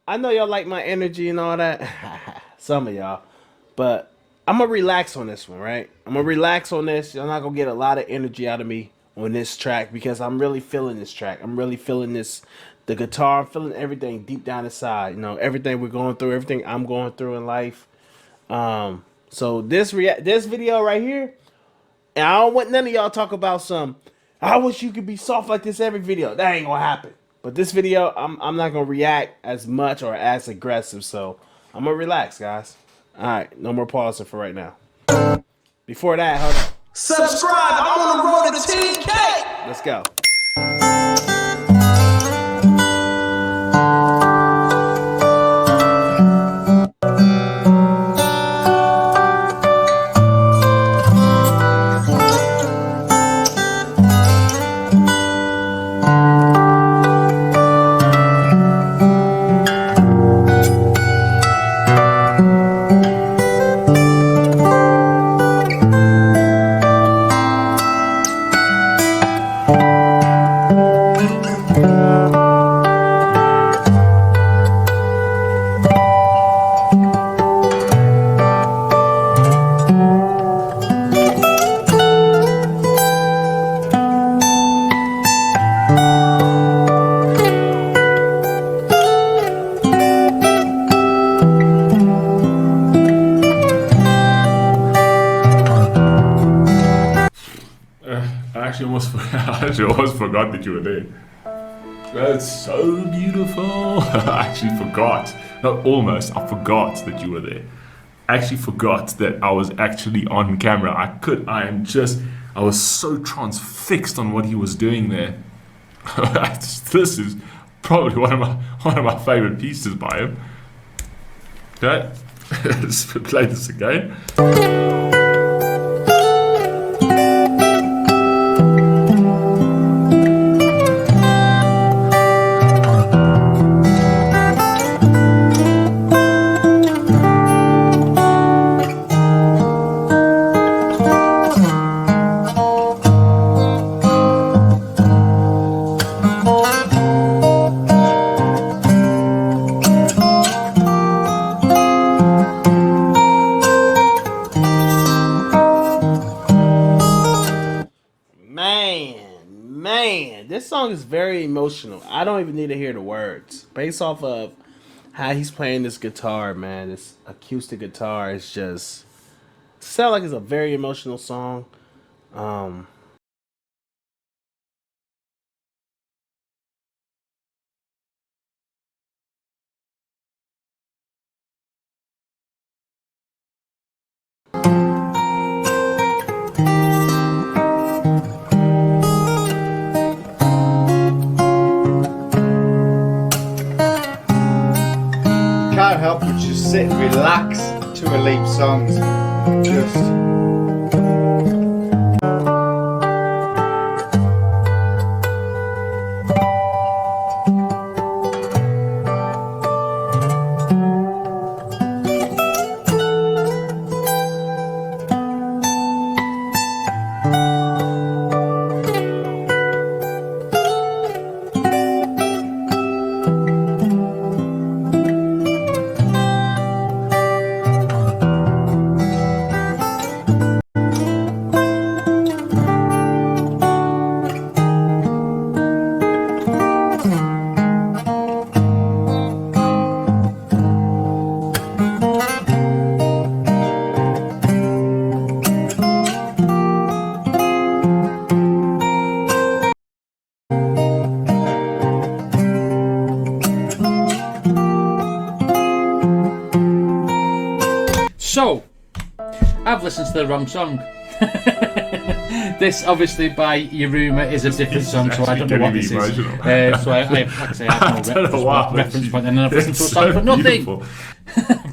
I know y'all like my energy and all that. Some of y'all. But I'm gonna relax on this one, right? I'm gonna relax on this. You're not gonna get a lot of energy out of me on this track because I'm really feeling this track. I'm really feeling this, the guitar. I'm feeling everything deep down inside. You know, everything we're going through, everything I'm going through in life. So this video right here, and I don't want none of y'all talk about some. I wish you could be soft like this every video. That ain't gonna happen. But this video, I'm not gonna react as much or as aggressive. So I'm gonna relax, guys. All right, no more pausing for right now. Before that, hold on. Subscribe. I'm on the road to 10K. Let's go. I actually almost forgot that you were there. That's so beautiful. I actually forgot. Not almost, I forgot that you were there. I actually forgot that I was actually on camera. I was so transfixed on what he was doing there. This is probably one of my favorite pieces by him. Okay, let's play this again. Man, this song is very emotional. I don't even need to hear the words. Based off of how he's playing this guitar, man, this acoustic guitar is just sound like it's a very emotional song. Can't help but just sit and relax to Alip songs. Just So, I've listened to the wrong song. This, obviously, by Yiruma is a different song, so I don't know what this is. So like I say, I have no reference point, and then I've listened to a song for nothing.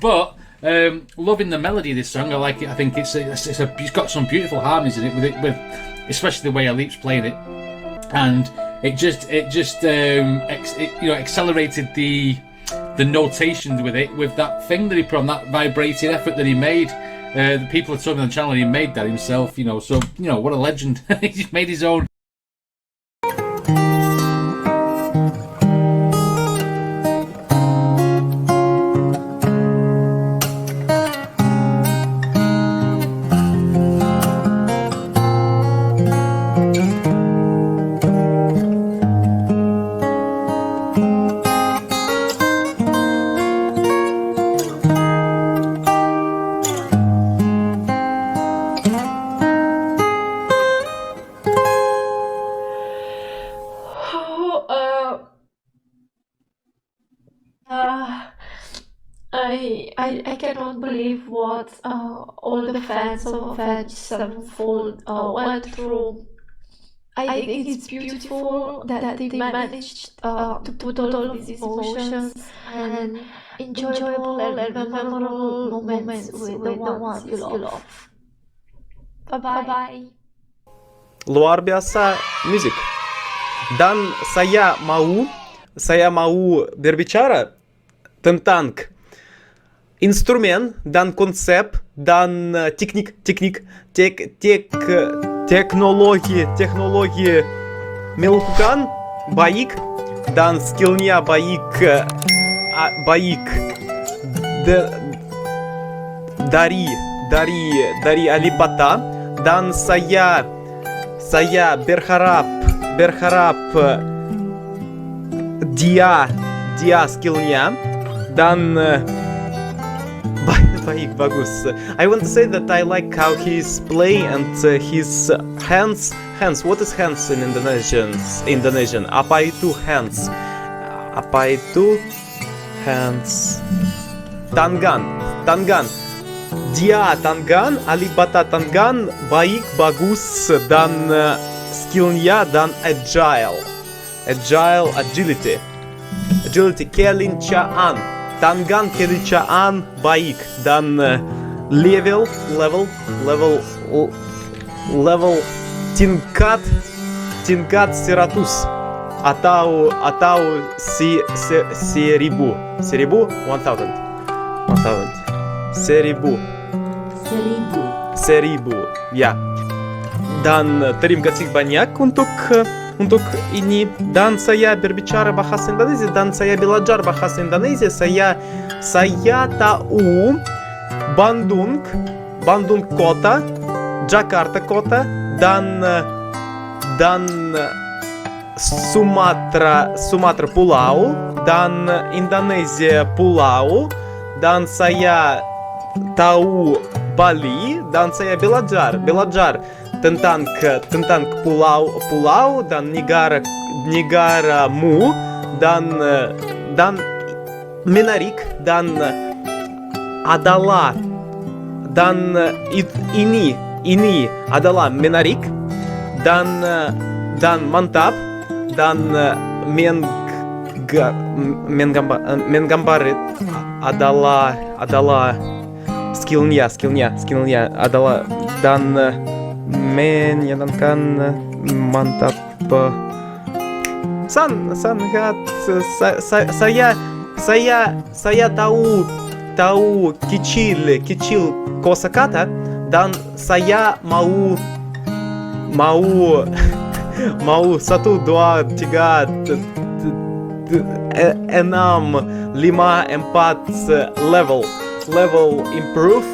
But loving the melody of this song, I like it. I think it's got some beautiful harmonies in it, with especially the way Alip's playing it, and it just accelerated the notations with it, with that thing that he put on, that vibrating effort that he made. The people have told me on the channel he made that himself, so what a legend. He's made his own. Oh, uh, I cannot believe what all the fans of Avenged Sevenfold went through. I think it's beautiful that they managed to put all of these emotions and enjoyable and memorable moments with the ones you love. Bye bye. Luar biasa musik. Dan saya mau berbicara tentang instrumen dan konsep dan teknologi melakukan baik dan skillnya baik dari Alip-ba-ta, dan saya berharap dia skillnya dan baik, bagus. I want to say that I like how he's playing and his hands. What is hands in Indonesian? Apa itu hands? Tangan. Dia tangan, Alip-ba-ta tangan, baik, bagus, dan skillnya dan agility, kelincaan, tangan kelincaan baik, dan level tingkat 100 atau 1000, ya. Dan terima kasih banyak untuk ini, dan saya berbicara bahasa Indonesia dan saya belajar bahasa Indonesia. Saya tahu Bandung kota, Jakarta kota, dan Sumatera pulau, dan Indonesia pulau, dan saya tahu Bali, dan saya belajar tentang pulau dan negaramu, dan menarik, dan adalah, dan ini adalah menarik, dan mantap, dan menggambar adalah skillnya adalah, dan menyenangkan, mantap. Sangat saya tahu kecil kosakata, dan saya mau 1, 2, 3, 4, 6, 5, 4 level improve.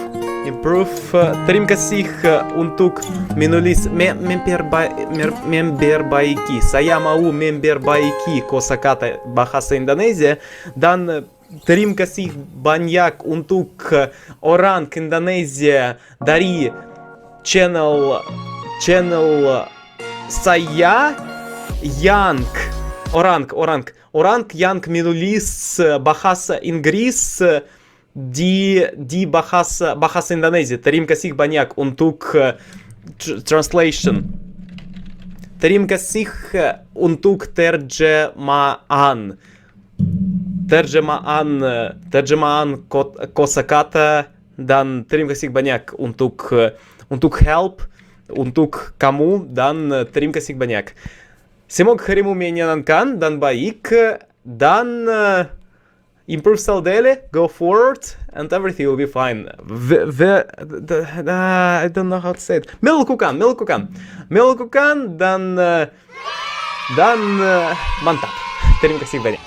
Terima kasih untuk menulis memperbaiki. Saya mau memperbaiki kosakata bahasa Indonesia, dan terima kasih banyak untuk orang Indonesia dari channel saya yang orang yang menulis bahasa Inggris di bahasa Indonesia. Terima kasih banyak untuk translation. Terima kasih untuk terjemahan kosakata, dan terima kasih banyak untuk help untuk kamu, dan terima kasih banyak. Semoga harimu menyenangkan dan baik, dan improve daily, go forward, and everything will be fine. I don't know how to say it. Melakukan, dan mantap. Terima kasih banyak.